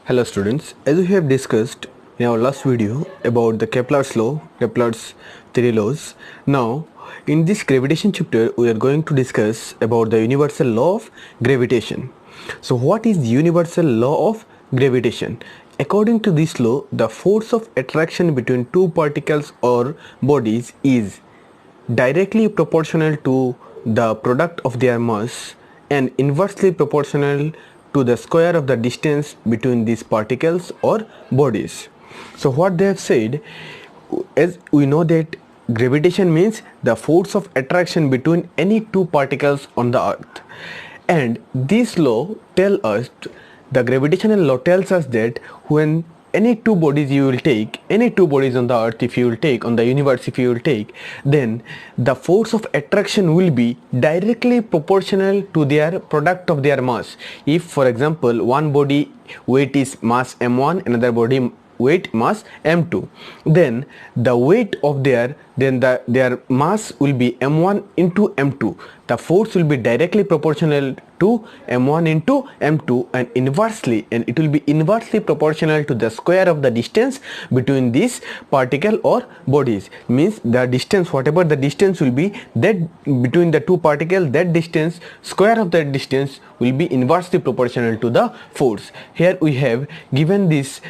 Hello students, as we have discussed in our last video about the Kepler's law, Kepler's three laws. Now in this gravitation chapter we are going to discuss about the universal law of gravitation. So what is the universal law of gravitation? According to this law, the force of attraction between two particles or bodies is directly proportional to the product of their mass and inversely proportional to the square of the distance between these particles or bodies. So what they have said, as we know that gravitation means the force of attraction between any two particles on the earth, and this law the gravitational law tells us that when any two bodies on the earth, if you will take on the universe, if you will take, then the force of attraction will be directly proportional to their product of their mass. If for example one body weight is mass m1, another body weight mass m2, then the weight of their mass will be m1 into m2. The force will be directly proportional to m1 into m2 and it will be inversely proportional to the square of the distance between these particle or bodies. Means the distance, whatever the distance will be, that between the two particles, that distance, square of that distance will be inversely proportional to the force. Here we have given this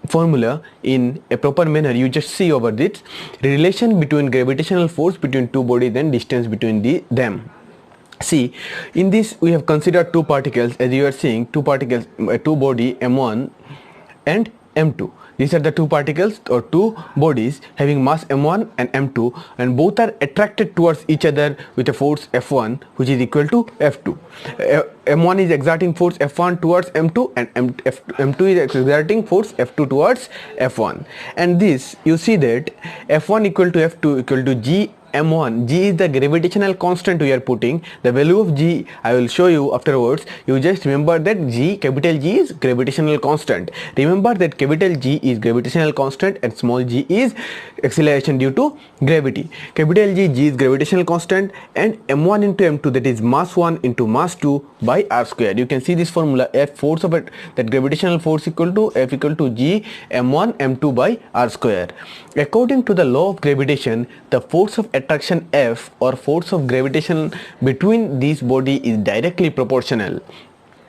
formula in a proper manner. You just see over this relation between gravitational force between two bodies and distance between them. See, in this we have considered two particles, as you are seeing, two particles, two body m1 and m2. These are the two particles or two bodies having mass m1 and m2, and both are attracted towards each other with a force F1 which is equal to F2. M1 is exerting force F1 towards M2 and M2 is exerting force F2 towards F1. And this, you see that F1 equal to F2 equal to G m1. G is the gravitational constant we are putting. The value of G I will show you afterwards. You just remember that G, capital G, is gravitational constant. Remember that capital G is gravitational constant and small g is acceleration due to gravity. Capital G is gravitational constant, and m1 into m2, that is mass 1 into mass 2 by r square. You can see this formula, F force of it, that gravitational force equal to F equal to G m1 m2 by r square. According to the law of gravitation, the force of attraction F, or force of gravitation between these bodies, is directly proportional.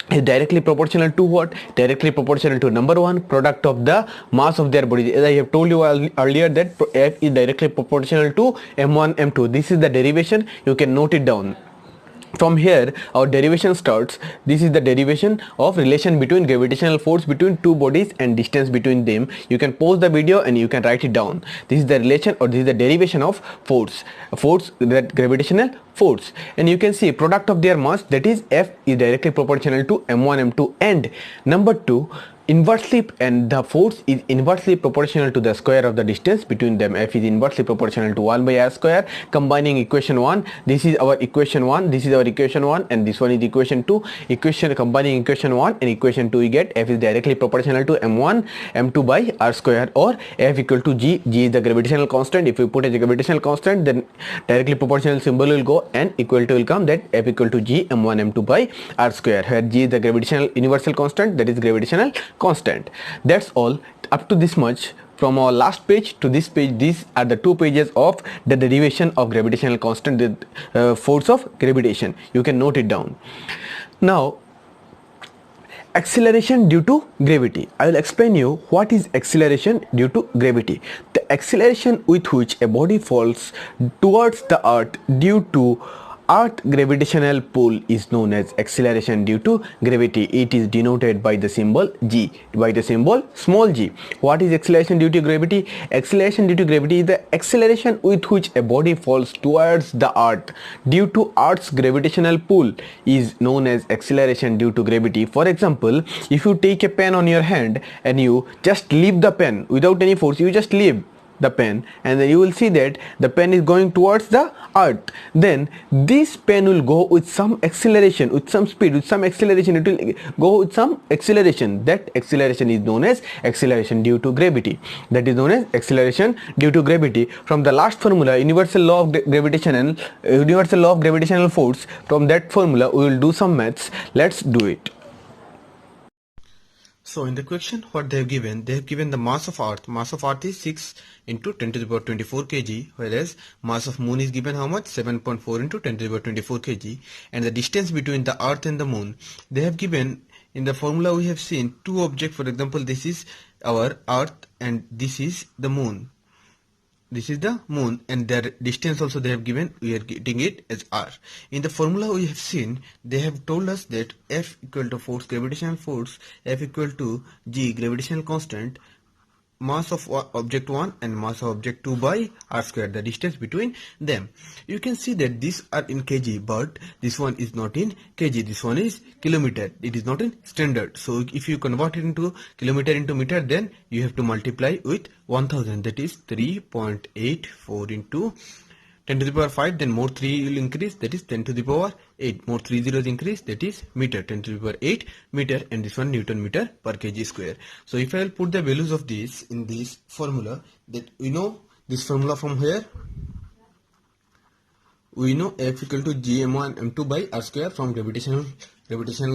Is directly proportional to what? Directly proportional to number one, product of the mass of their bodies. As I have told you earlier that F is directly proportional to m1 m2. This is the derivation. You can note it down. From here our derivation starts. This is the derivation of relation between gravitational force between two bodies and distance between them. You can pause the video and you can write it down. This is the relation, or this is the derivation of force, that gravitational force. And you can see product of their mass, that is F, is directly proportional to m1 m2, and number two, inversely, and the force is inversely proportional to the square of the distance between them. F is inversely proportional to 1 by r square. Combining equation 1, this is our equation 1, this is our equation 1, and this one is equation 2. Combining equation 1 and equation 2, we get F is directly proportional to m1 m2 by r square, or F equal to G. G is the gravitational constant. If you put as a gravitational constant, then directly proportional symbol will go and equal to will come, that F equal to G m1 m2 by r square, where G is the gravitational universal constant, that is gravitational constant. That's all. Up to this much. From our last page to this page, these are the two pages of the derivation of gravitational constant, the force of gravitation. You can note it down. Now, acceleration due to gravity. I will explain you what is acceleration due to gravity. The acceleration with which a body falls towards the earth due to Earth gravitational pull is known as acceleration due to gravity. It is denoted by the symbol G, by the symbol small g. What is acceleration due to gravity? Acceleration due to gravity is the acceleration with which a body falls towards the earth due to Earth's gravitational pull is known as acceleration due to gravity. For example, if you take a pen on your hand and you just leave the pen without any force, you just leave the pen, and then you will see that the pen is going towards the earth. Then this pen will go with some acceleration, with some speed, with some acceleration. It will go with some acceleration. That acceleration is known as acceleration due to gravity. That is known as acceleration due to gravity. From the last formula, universal law of gravitational force, from that formula we will do some maths. Let's do it. So in the question, what they have given the mass of Earth. Mass of Earth is 6 into 10 to the power 24 kg, whereas mass of Moon is given how much? 7.4 into 10 to the power 24 kg. And the distance between the Earth and the Moon, they have given in the formula. We have seen two objects. For example, this is our Earth and this is the Moon. This is the Moon, and their distance also they have given. We are getting it as r. In the formula we have seen, they have told us that F equal to force, gravitational force, F equal to g, gravitational constant, mass of object 1 and mass of object 2 by r square, the distance between them. You can see that these are in kg, but this one is not in kg, this one is kilometer, it is not in standard. So if you convert it into kilometer into meter, then you have to multiply with 1000, that is 3.84 into 10 to the power 5, then more 3 will increase, that is 10 to the power 8, more 3 zeros increase, that is meter, 10 to the power 8 meter, and this one Newton meter per kg square. So if I will put the values of this in this formula, that we know this formula from here, we know F equal to gm1 m2 by r square from gravitational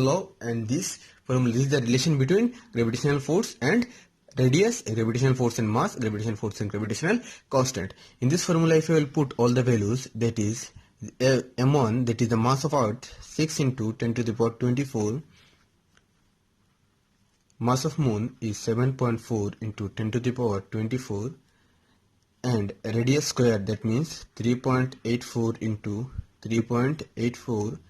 law, and this formula, this is the relation between gravitational force and radius, gravitational force and mass, gravitational force and gravitational constant. In this formula, if I will put all the values, that is m1, that is the mass of Earth, 6 into 10 to the power 24, mass of Moon is 7.4 into 10 to the power 24, and radius square, that means 3.84 into 3.84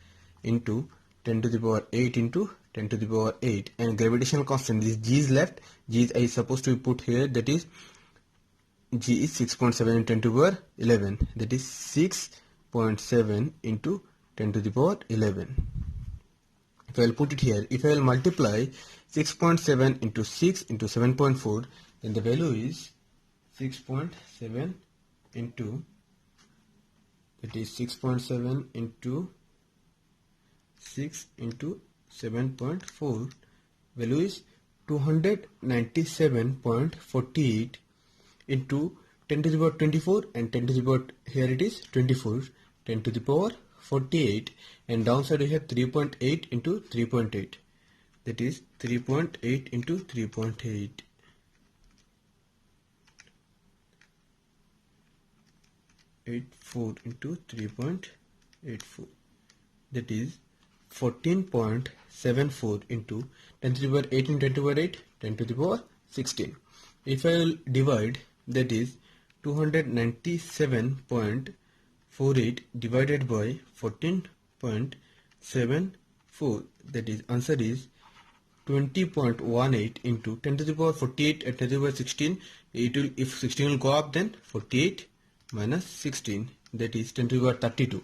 into 10 to the power 8 into 10 to the power 8, and gravitational constant, this g is left, g is supposed to be put here, that is g is 6.7 into 10 to the power 11, that is 6.7 into 10 to the power 11. If I will put it here, if I will multiply 6.7 into 6 into 7.4, then the value is 6.7 into, that is 6.7 into 6 into 7.4, value is 297.48 into 10 to the power 24, and 10 to the power, here it is 24, 10 to the power 48, and downside we have 3.8 into 3.8, that is 3.8 into 3.8, 84 into 3.84, that is 14.74 into 10 to the power 8 into 10 to the power 8, 10 to the power 16. If I will divide, that is 297.48 divided by 14.74, that is answer is 20.18 into 10 to the power 48 and 10 to the power 16. It will, if 16 will go up, then 48 minus 16, that is 10 to the power 32.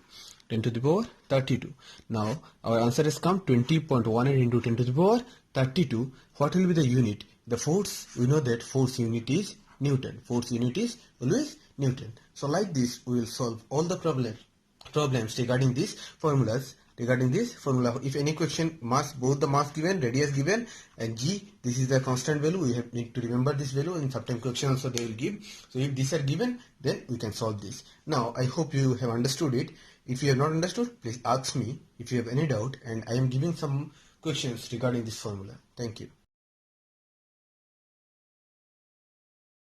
10 to the power 32. Now our answer has come 20.18 into 10 to the power 32. What will be the unit? The force, we know that force unit is Newton. Force unit is always Newton. So like this, we will solve all the problems regarding these formulas. If any question, mass, both the mass given, radius given, and g, this is the constant value, we need to remember this value. In sometime question also they will give. So if these are given, then we can solve this. Now I hope you have understood it. If you have not understood, please ask me if you have any doubt, and I am giving some questions regarding this formula. Thank you.